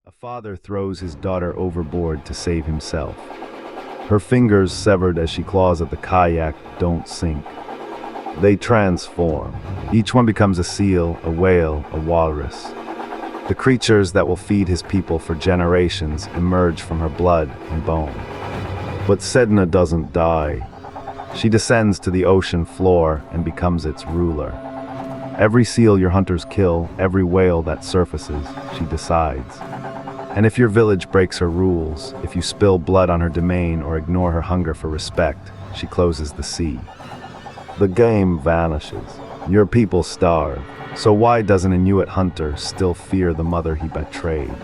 A father throws his daughter overboard to save himself. Her fingers, severed as she claws at the kayak, don't sink. They transform. Each one becomes a seal, a whale, a walrus. The creatures that will feed his people for generations emerge from her blood and bone. But Sedna doesn't die. She descends to the ocean floor and becomes its ruler. Every seal your hunters kill, every whale that surfaces, she decides. And if your village breaks her rules, if you spill blood on her domain or ignore her hunger for respect, she closes the sea. The game vanishes. Your people starve. So why does an Inuit hunter still fear the mother he betrayed?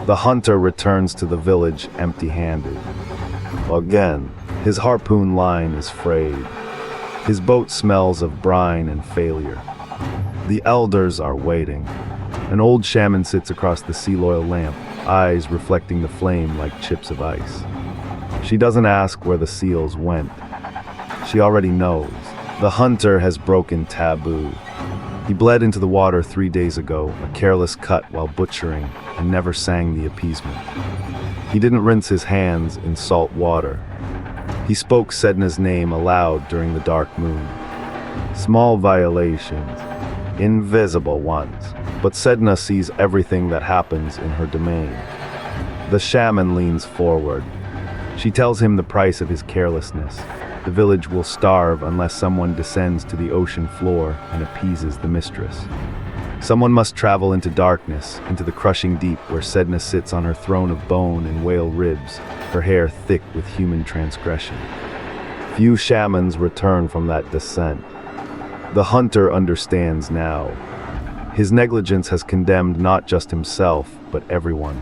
The hunter returns to the village empty-handed. Again, his harpoon line is frayed. His boat smells of brine and failure. The elders are waiting. An old shaman sits across the seal oil lamp, eyes reflecting the flame like chips of ice. She doesn't ask where the seals went. She already knows. The hunter has broken taboo. He bled into the water 3 days ago, a careless cut while butchering, and never sang the appeasement. He didn't rinse his hands in salt water. He spoke Sedna's name aloud during the dark moon. Small violations, invisible ones, but Sedna sees everything that happens in her domain. The shaman leans forward. She tells him the price of his carelessness. The village will starve unless someone descends to the ocean floor and appeases the mistress. Someone must travel into darkness, into the crushing deep where Sedna sits on her throne of bone and whale ribs, her hair thick with human transgression. Few shamans return from that descent. The hunter understands now. His negligence has condemned not just himself, but everyone.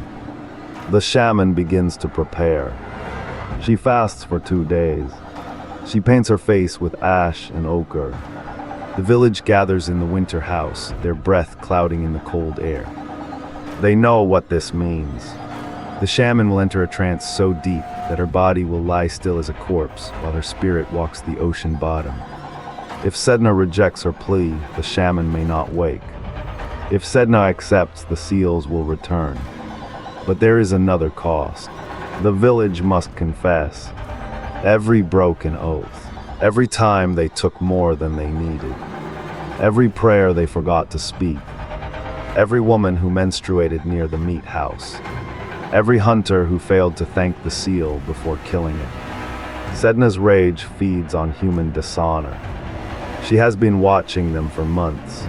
The shaman begins to prepare. She fasts for 2 days. She paints her face with ash and ochre. The village gathers in the winter house, their breath clouding in the cold air. They know what this means. The shaman will enter a trance so deep that her body will lie still as a corpse while her spirit walks the ocean bottom. If Sedna rejects her plea, the shaman may not wake. If Sedna accepts, the seals will return. But there is another cost. The village must confess. Every broken oath. Every time they took more than they needed. Every prayer they forgot to speak. Every woman who menstruated near the meat house. Every hunter who failed to thank the seal before killing it. Sedna's rage feeds on human dishonor. She has been watching them for months.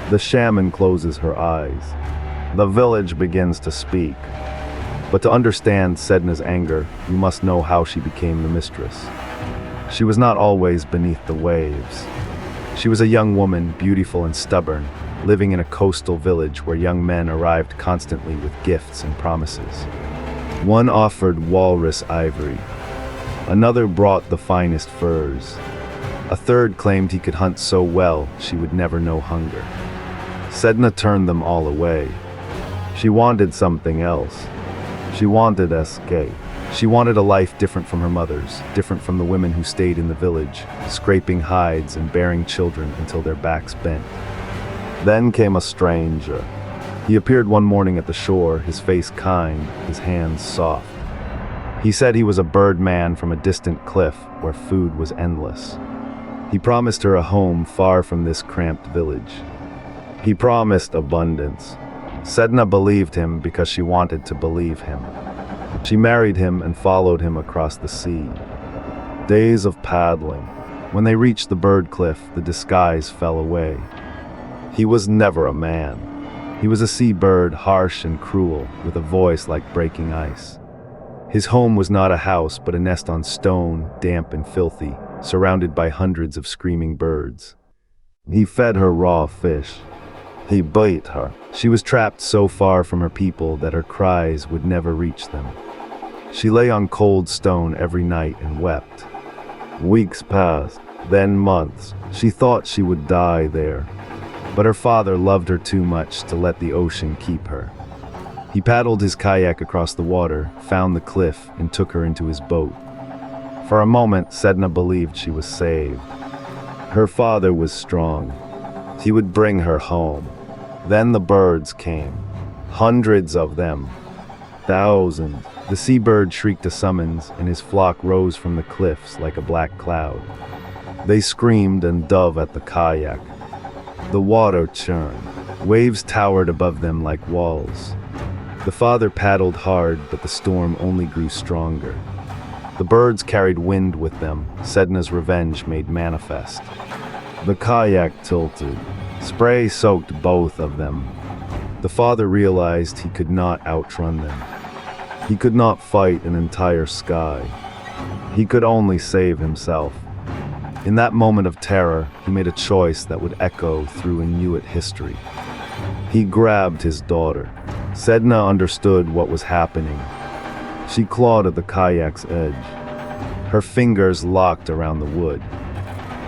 The shaman closes her eyes. The village begins to speak. But to understand Sedna's anger, you must know how she became the mistress. She was not always beneath the waves. She was a young woman, beautiful and stubborn, living in a coastal village where young men arrived constantly with gifts and promises. One offered walrus ivory. Another brought the finest furs. A third claimed he could hunt so well she would never know hunger. Sedna turned them all away. She wanted something else. She wanted escape. She wanted a life different from her mother's, different from the women who stayed in the village, scraping hides and bearing children until their backs bent. Then came a stranger. He appeared one morning at the shore, his face kind, his hands soft. He said he was a bird man from a distant cliff where food was endless. He promised her a home far from this cramped village. He promised abundance. Sedna believed him because she wanted to believe him. She married him and followed him across the sea. Days of paddling. When they reached the bird cliff, the disguise fell away. He was never a man. He was a sea bird, harsh and cruel, with a voice like breaking ice. His home was not a house, but a nest on stone, damp and filthy, surrounded by hundreds of screaming birds. He fed her raw fish. He beat her. She was trapped so far from her people that her cries would never reach them. She lay on cold stone every night and wept. Weeks passed, then months. She thought she would die there. But her father loved her too much to let the ocean keep her. He paddled his kayak across the water, found the cliff, and took her into his boat. For a moment, Sedna believed she was saved. Her father was strong. He would bring her home. Then the birds came. Hundreds of them. Thousands. The seabird shrieked a summons, and his flock rose from the cliffs like a black cloud. They screamed and dove at the kayak. The water churned. Waves towered above them like walls. The father paddled hard, but the storm only grew stronger. The birds carried wind with them, Sedna's revenge made manifest. The kayak tilted. Spray soaked both of them. The father realized he could not outrun them. He could not fight an entire sky. He could only save himself. In that moment of terror, he made a choice that would echo through Inuit history. He grabbed his daughter. Sedna understood what was happening. She clawed at the kayak's edge. Her fingers locked around the wood.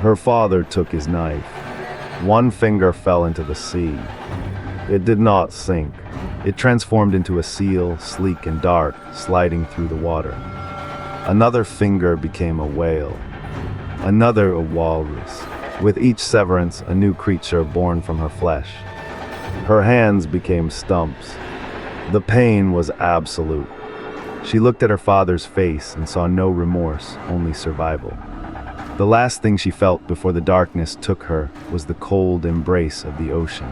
Her father took his knife. One finger fell into the sea. It did not sink. It transformed into a seal, sleek and dark, sliding through the water. Another finger became a whale. Another a walrus. With each severance, a new creature born from her flesh. Her hands became stumps. The pain was absolute. She looked at her father's face and saw no remorse, only survival. The last thing she felt before the darkness took her was the cold embrace of the ocean.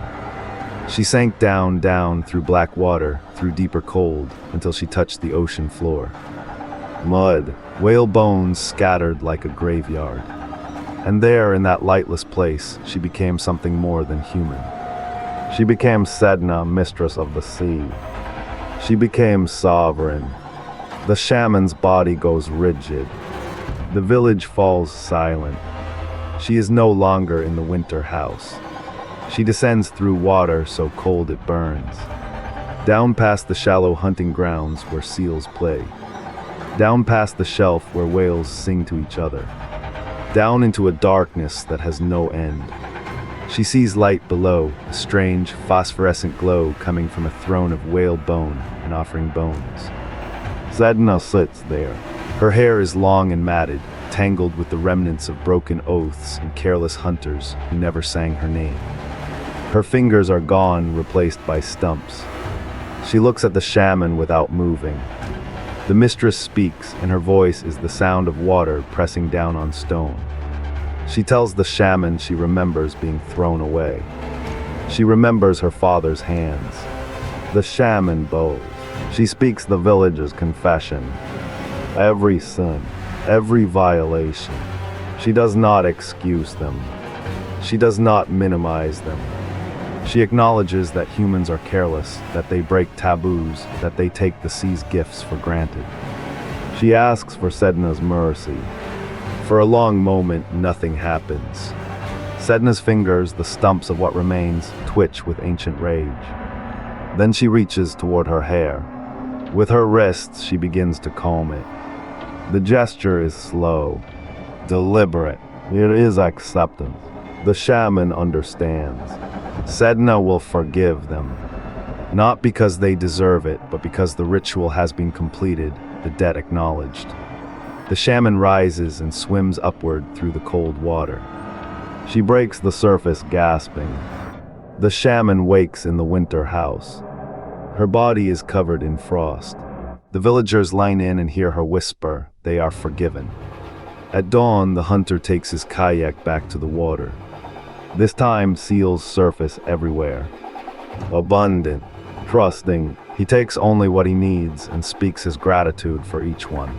She sank down through black water, through deeper cold, until she touched the ocean floor. Mud, whale bones scattered like a graveyard. And there, in that lightless place, she became something more than human. She became Sedna, mistress of the sea. She became sovereign. The shaman's body goes rigid. The village falls silent. She is no longer in the winter house. She descends through water so cold it burns. Down past the shallow hunting grounds where seals play. Down past the shelf where whales sing to each other. Down into a darkness that has no end. She sees light below, a strange, phosphorescent glow coming from a throne of whale bone and offering bones. Sedna sits there. Her hair is long and matted, tangled with the remnants of broken oaths and careless hunters who never sang her name. Her fingers are gone, replaced by stumps. She looks at the shaman without moving. The mistress speaks, and her voice is the sound of water pressing down on stone. She tells the shaman she remembers being thrown away. She remembers her father's hands. The shaman bows. She speaks the village's confession. Every sin, every violation. She does not excuse them. She does not minimize them. She acknowledges that humans are careless, that they break taboos, that they take the sea's gifts for granted. She asks for Sedna's mercy. For a long moment, nothing happens. Sedna's fingers, the stumps of what remains, twitch with ancient rage. Then she reaches toward her hair. With her wrists, she begins to comb it. The gesture is slow, deliberate. It is acceptance. The shaman understands. Sedna will forgive them. Not because they deserve it, but because the ritual has been completed, the debt acknowledged. The shaman rises and swims upward through the cold water. She breaks the surface, gasping. The shaman wakes in the winter house. Her body is covered in frost. The villagers line in and hear her whisper, they are forgiven. At dawn, the hunter takes his kayak back to the water. This time, seals surface everywhere. Abundant, trusting, he takes only what he needs and speaks his gratitude for each one.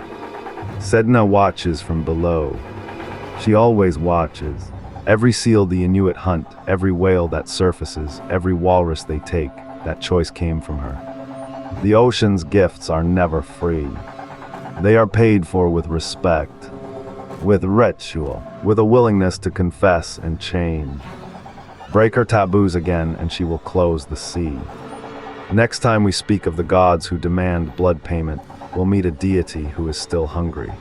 Sedna watches from below. She always watches. Every seal the Inuit hunt, every whale that surfaces, every walrus they take, that choice came from her. The ocean's gifts are never free. They are paid for with respect, with ritual, with a willingness to confess and change. Break her taboos again and she will close the sea. Next time we speak of the gods who demand blood payment, we'll meet a deity who is still hungry.